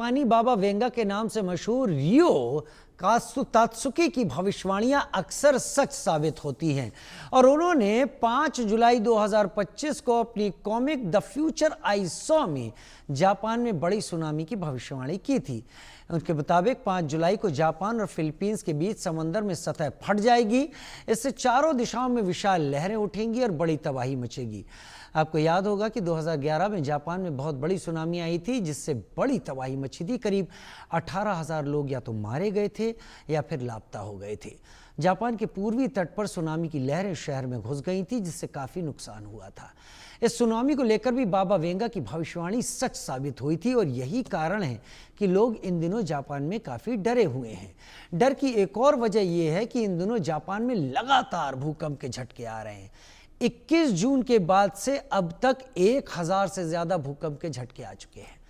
जापानी बाबा वेंगा के नाम से मशहूर रियो तात्सुकी की भविष्यवाणियां अक्सर सच साबित होती हैं और उन्होंने 5 जुलाई 2025 को अपनी comic the future I saw में जापान में बड़ी सुनामी की भविष्यवाणी की थी। उनके मुताबिक 5 जुलाई को जापान और फिलीपींस के बीच समंदर में सतह फट जाएगी। इससे चारों दिशाओं में विशाल लहरें उठेंगी और बड़ी तबाही मचेगी। आपको याद होगा कि 2011 में जापान में बहुत बड़ी सुनामी आई थी जिससे बड़ी तबाही मची थी। करीब 18,000 लोग या तो मारे गए थे या फिर लापता हो गए थे। जापान के पूर्वी तट पर सुनामी की लहरें शहर में घुस गई थी जिससे काफ़ी नुकसान हुआ था। इस सुनामी को लेकर भी बाबा वेंगा की भविष्यवाणी सच साबित हुई थी और यही कारण है कि लोग इन दिनों जापान में काफ़ी डरे हुए हैं। डर की एक और वजह यह है कि इन दिनों जापान में लगातार भूकंप के झटके आ रहे हैं। 21 जून के बाद से अब तक 1000 से ज़्यादा भूकंप के झटके आ चुके हैं।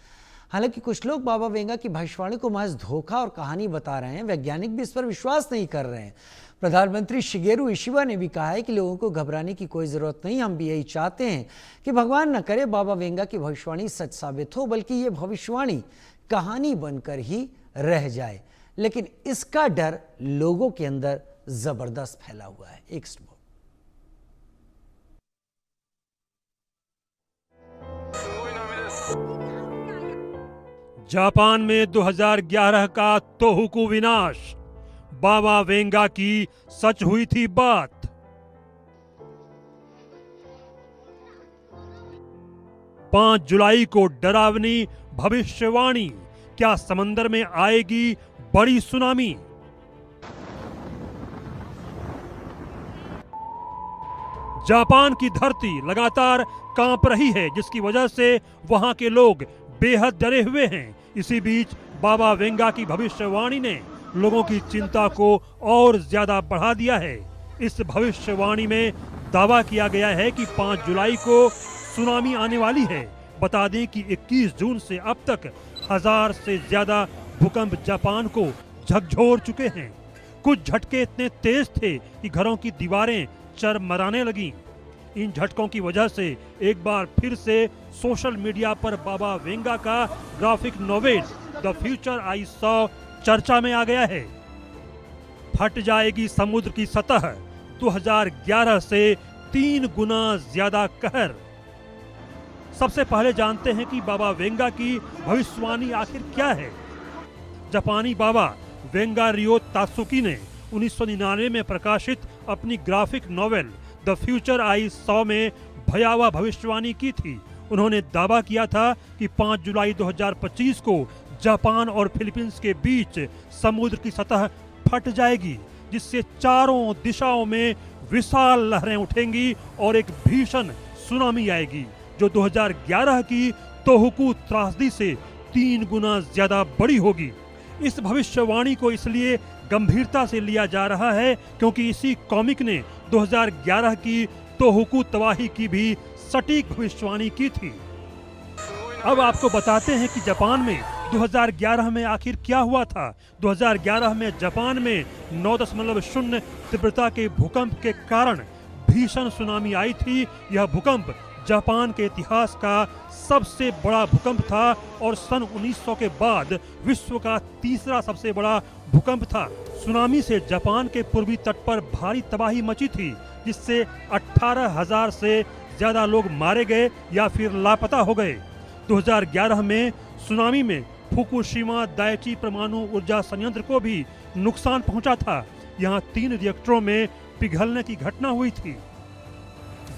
हालांकि कुछ लोग बाबा वेंगा की भविष्यवाणी को महज धोखा और कहानी बता रहे हैं, वैज्ञानिक भी इस पर विश्वास नहीं कर रहे हैं। प्रधानमंत्री शिगेरू इशिबा ने भी कहा है कि लोगों को घबराने की कोई ज़रूरत नहीं, हम भी यही चाहते हैं कि भगवान न करे बाबा वेंगा की भविष्यवाणी सच साबित हो, बल्कि ये भविष्यवाणी कहानी बनकर ही रह जाए। लेकिन इसका डर लोगों के अंदर ज़बरदस्त फैला हुआ है। एक जापान में 2011 का तोहोकू विनाश, बाबा वेंगा की सच हुई थी बात। पांच जुलाई को डरावनी भविष्यवाणी, क्या समंदर में आएगी बड़ी सुनामी? जापान की धरती लगातार कांप रही है जिसकी वजह से वहां के लोग बेहद डरे हुए हैं। इसी बीच बाबा वेंगा की भविष्यवाणी ने लोगों की चिंता को और ज्यादा बढ़ा दिया है। इस भविष्यवाणी में दावा किया गया है कि 5 जुलाई को सुनामी आने वाली है। बता दें कि 21 जून से अब तक 1000 से ज्यादा भूकंप जापान को झकझोर चुके हैं। कुछ झटके इतने तेज थे कि घरों की दीवारें चरमराने लगी। इन झटकों की वजह से एक बार फिर से सोशल मीडिया पर बाबा वेंगा का graphic novel the future I saw चर्चा में आ गया है। फट जाएगी समुद्र की सतह, 2011 से 3 गुना ज्यादा कहर। सबसे पहले जानते हैं कि बाबा वेंगा की भविष्यवाणी आखिर क्या है। जापानी बाबा वेंगा रियो तात्सुकी ने 1999 में प्रकाशित अपनी graphic novel the future I saw में भयावह भविष्यवाणी की थी। उन्होंने दावा किया था कि 5 जुलाई 2025 को जापान और फिलीपींस के बीच समुद्र की सतह फट जाएगी, जिससे चारों दिशाओं में विशाल लहरें उठेंगी और एक भीषण सुनामी आएगी जो 2011 की तोहोकू त्रासदी से 3 गुना ज्यादा बड़ी होगी। इस भविष्यवाणी को इसलिए गंभीरता से लिया जा रहा है क्योंकि इसी कॉमिक ने 2011 की तोहोकू तबाही की भी सटीक भविष्यवाणी की थी। अब आपको बताते हैं कि जापान में 2011 में आखिर क्या हुआ था। 2011 में जापान में 9.0 तीव्रता के भूकंप के कारण भीषण सुनामी आई थी। यह भूकंप जापान के इतिहास का सबसे बड़ा भूकंप था और सन 1900 के बाद विश्व का तीसरा सबसे बड़ा भूकंप था। सुनामी से जापान के पूर्वी तट पर भारी तबाही मची थी, जिससे 18,000 से ज्यादा लोग मारे गए या फिर लापता हो गए। 2011 में सुनामी में फुकुशिमा दाइची परमाणु ऊर्जा संयंत्र को भी नुकसान पहुंचा था। यहां 3 रिएक्टरों में पिघलने की घटना हुई थी।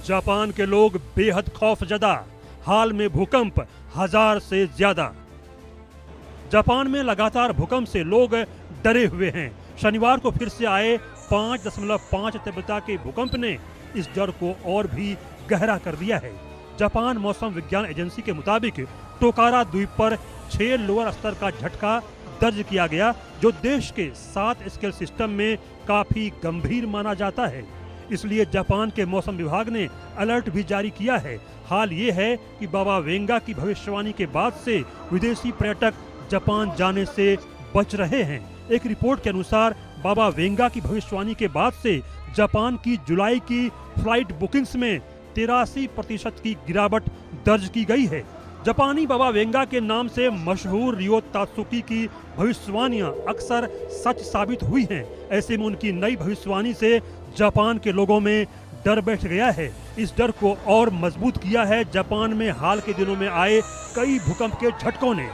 जापान के लोग बेहद खौफजदा, हाल में भूकंप 1000 से ज्यादा। जापान में लगातार भूकंप से लोग डरे हुए हैं। शनिवार को फिर से आए 5.5 तीव्रता के भूकंप ने इस डर को और भी गहरा कर दिया है। जापान मौसम विज्ञान एजेंसी के मुताबिक टोकारा द्वीप पर 6 लोअर स्तर का झटका दर्ज किया गया, जो देश के 7 स्केल सिस्टम में काफी गंभीर माना जाता है। इसलिए जापान के मौसम विभाग ने अलर्ट भी जारी किया है। हाल ये है कि बाबा वेंगा की भविष्यवाणी के बाद से विदेशी पर्यटक जापान जाने से बच रहे हैं। एक रिपोर्ट के अनुसार बाबा वेंगा की भविष्यवाणी के बाद से जापान की जुलाई की फ्लाइट बुकिंग्स में 83% की गिरावट दर्ज की गई है। जापानी बाबा वेंगा के नाम से मशहूर रियो तात्सुकी की भविष्यवाणियां अक्सर सच साबित हुई हैं। ऐसे में उनकी नई भविष्यवाणी से जापान के लोगों में डर बैठ गया है। इस डर को और मजबूत किया है जापान में हाल के दिनों में आए कई भूकंप के झटकों ने।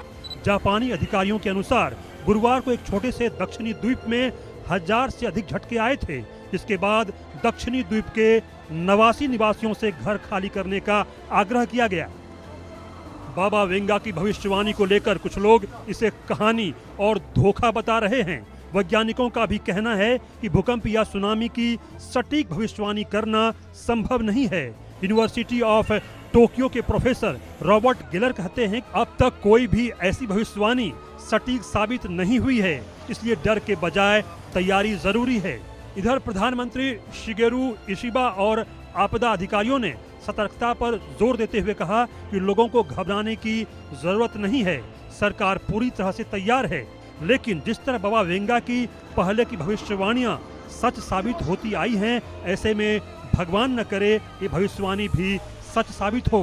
जापानी अधिकारियों के अनुसार गुरुवार को एक छोटे से दक्षिणी द्वीप में 1000 से अधिक झटके आए थे, जिसके बाद दक्षिणी द्वीप के 89 निवासियों से घर खाली करने का आग्रह किया गया। बाबा वेंगा की भविष्यवाणी को लेकर कुछ लोग इसे कहानी और धोखा बता रहे हैं। वैज्ञानिकों का भी कहना है कि भूकंप या सुनामी की सटीक भविष्यवाणी करना संभव नहीं है। यूनिवर्सिटी ऑफ टोक्यो के प्रोफेसर रॉबर्ट गिलर कहते हैं कि अब तक कोई भी ऐसी भविष्यवाणी सटीक साबित नहीं हुई है, इसलिए डर के बजाय तैयारी जरूरी है। इधर प्रधानमंत्री शिगेरू इशिबा और आपदा अधिकारियों ने सतर्कता पर जोर देते हुए कहा कि लोगों को घबराने की जरूरत नहीं है, सरकार पूरी तरह से तैयार है। लेकिन जिस तरह बाबा वेंगा की पहले की भविष्यवाणियां सच साबित होती आई हैं, ऐसे में भगवान न करे ये भविष्यवाणी भी सच साबित हो।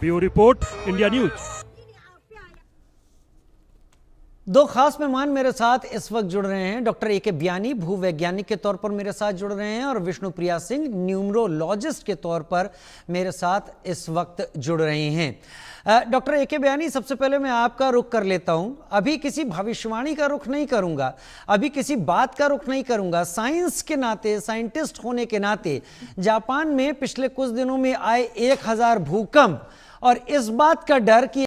Bureau report, India news. दो खास मेहमान मेरे साथ इस वक्त जुड़ रहे हैं। डॉक्टर ए के ब्यानी भूवैज्ञानिक के तौर पर मेरे साथ जुड़ रहे हैं और विष्णु प्रिया सिंह न्यूमरोलॉजिस्ट के तौर पर मेरे साथ इस वक्त जुड़ रही हैं। डॉक्टर ए के ब्यानी, सबसे पहले मैं आपका रुख कर लेता हूं। अभी किसी भविष्यवाणी का रुख नहीं करूंगा, अभी किसी बात का रुख नहीं करूंगा। साइंस के नाते, साइंटिस्ट होने के नाते, जापान में पिछले कुछ दिनों में आए 1000 भूकंप और इस बात का डर कि